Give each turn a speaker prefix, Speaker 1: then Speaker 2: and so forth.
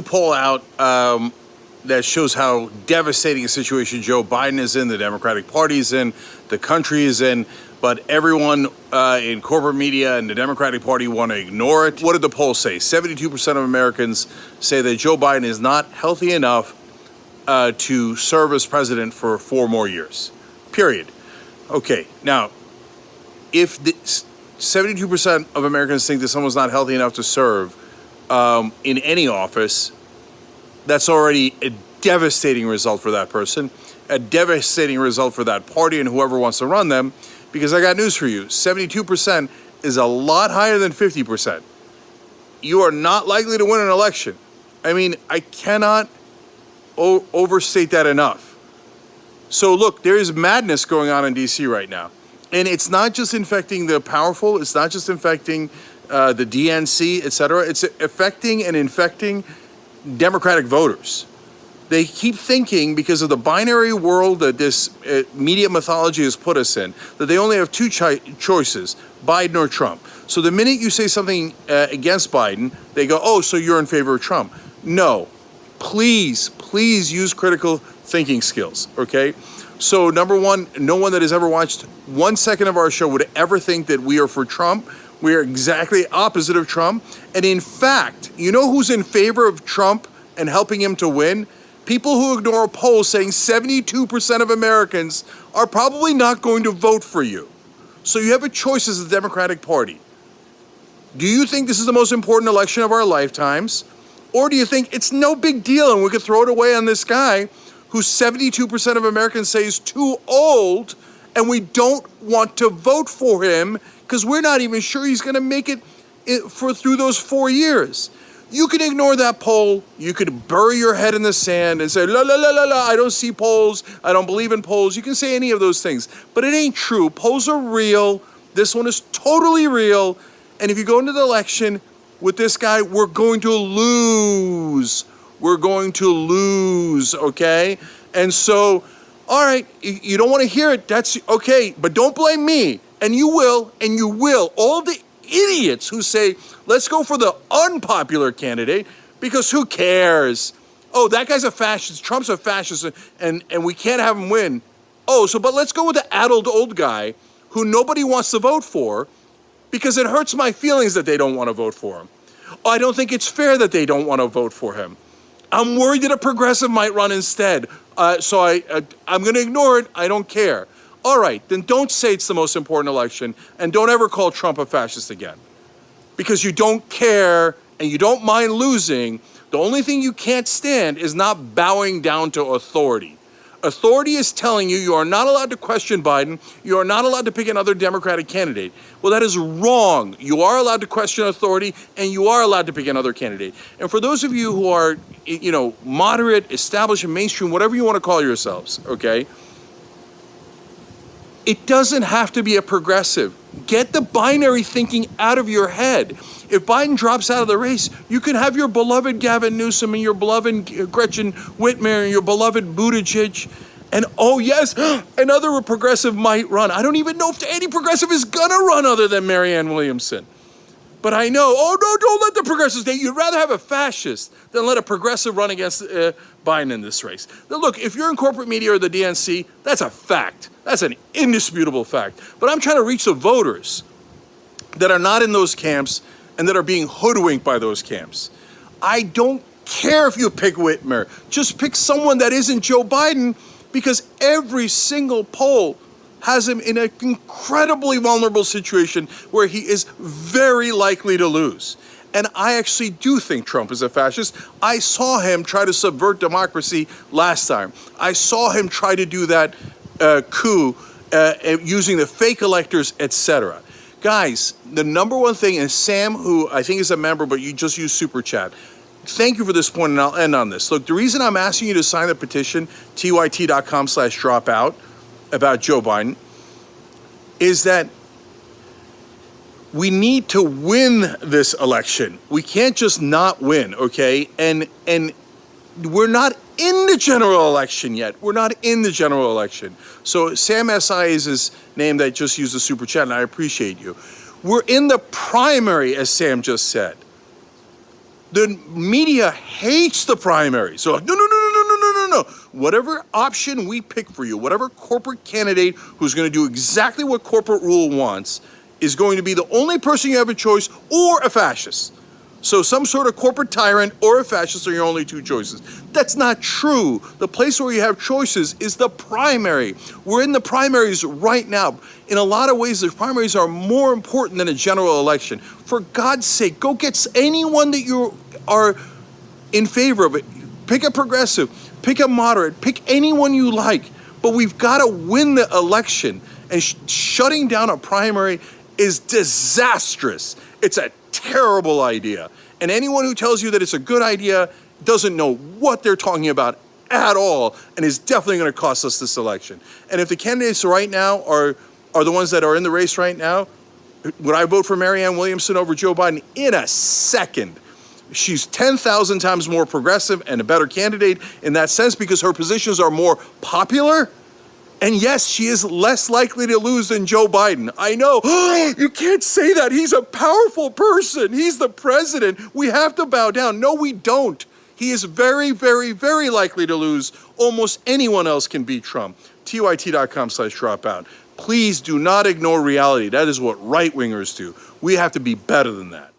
Speaker 1: poll out that shows how devastating a situation Joe Biden is in, the Democratic Party is in, the country is in, but everyone in corporate media and the Democratic Party want to ignore it. What did the poll say? 72% of Americans say that Joe Biden is not healthy enough to serve as president for 4 more years, period. Okay, now, if 72% of Americans think that someone's not healthy enough to serve in any office, that's already a devastating result for that person, a devastating result for that party and whoever wants to run them, because I got news for you. 72% is a lot higher than 50%. You are not likely to win an election. I mean, I cannot overstate that enough. So look, there is madness going on in DC right now. And it's not just infecting the powerful, it's not just infecting the DNC, etc. It's affecting and infecting Democratic voters. They keep thinking, because of the binary world that this media mythology has put us in, that they only have 2 choices, Biden or Trump. So the minute you say something against Biden, they go, oh, so you're in favor of Trump. No, please use critical thinking skills, okay? So number one, no one that has ever watched 1 second of our show would ever think that we are for Trump. We are exactly opposite of Trump. And in fact, you know who's in favor of Trump and helping him to win? People who ignore a poll saying 72% of Americans are probably not going to vote for you. So you have a choice as the Democratic Party. Do you think this is the most important election of our lifetimes? Or do you think it's no big deal and we could throw it away on this guy who 72% of Americans say is too old and we don't want to vote for him because we're not even sure he's going to make it through those 4 years? You can ignore that poll. You could bury your head in the sand and say, la, la, la, la, la, I don't see polls. I don't believe in polls. You can say any of those things, but it ain't true. Polls are real. This one is totally real. And if you go into the election with this guy, we're going to lose. We're going to lose, okay? And so, all right, you don't want to hear it. That's okay, but don't blame me. And you will, and you will. All the idiots who say, let's go for the unpopular candidate because who cares? Oh, that guy's a fascist. Trump's a fascist and we can't have him win. Oh, but let's go with the addled old guy who nobody wants to vote for because it hurts my feelings that they don't want to vote for him. Oh, I don't think it's fair that they don't want to vote for him. I'm worried that a progressive might run instead. So I'm going to ignore it. I don't care. All right, then don't say it's the most important election and don't ever call Trump a fascist again. Because you don't care and you don't mind losing. The only thing you can't stand is not bowing down to authority. Authority is telling you are not allowed to question Biden. You are not allowed to pick another Democratic candidate. Well, that is wrong. You are allowed to question authority and you are allowed to pick another candidate. And for those of you who are, moderate, established, and mainstream, whatever you want to call yourselves, okay? It doesn't have to be a progressive. Get the binary thinking out of your head. If Biden drops out of the race, you can have your beloved Gavin Newsom and your beloved Gretchen Whitmer and your beloved Buttigieg. And oh yes, another progressive might run. I don't even know if any progressive is gonna run other than Marianne Williamson. But I know, oh no, don't let the progressives stay. You'd rather have a fascist than let a progressive run against Biden in this race. Now look, if you're in corporate media or the DNC, that's a fact. That's an indisputable fact. But I'm trying to reach the voters that are not in those camps and that are being hoodwinked by those camps. I don't care if you pick Whitmer. Just pick someone that isn't Joe Biden because every single poll has him in an incredibly vulnerable situation where he is very likely to lose. And I actually do think Trump is a fascist. I saw him try to subvert democracy last time. I saw him try to do that coup using the fake electors, etc. Guys, the number one thing, and Sam, who I think is a member, but you just use Super Chat, thank you for this point, and I'll end on this. Look, the reason I'm asking you to sign the petition, tyt.com/dropout, about Joe Biden, is that we need to win this election. We can't just not win, okay? And we're not in the general election yet. We're not in the general election. So Sam SI is his name that just used the Super Chat, and I appreciate you. We're in the primary, as Sam just said. The media hates the primary. So no, no, no, no, no, no, no, no. Whatever option we pick for you, whatever corporate candidate who's going to do exactly what corporate rule wants is going to be the only person you have a choice, or a fascist. So some sort of corporate tyrant or a fascist are your only two choices. That's not true. The place where you have choices is the primary. We're in the primaries right now. In a lot of ways, the primaries are more important than a general election. For God's sake, go get anyone that you are in favor of. Pick a progressive, pick a moderate, pick anyone you like. But we've got to win the election. And shutting down a primary is disastrous. It's a terrible idea. And anyone who tells you that it's a good idea doesn't know what they're talking about at all, and is definitely going to cost us this election. And if the candidates right now are the ones that are in the race right now, would I vote for Marianne Williamson over Joe Biden? In a second. She's 10,000 times more progressive and a better candidate in that sense because her positions are more popular. And yes, she is less likely to lose than Joe Biden. I know, you can't say that. He's a powerful person. He's the president. We have to bow down. No, we don't. He is very, very, very likely to lose. Almost anyone else can beat Trump. TYT.com/dropout. Please do not ignore reality. That is what right-wingers do. We have to be better than that.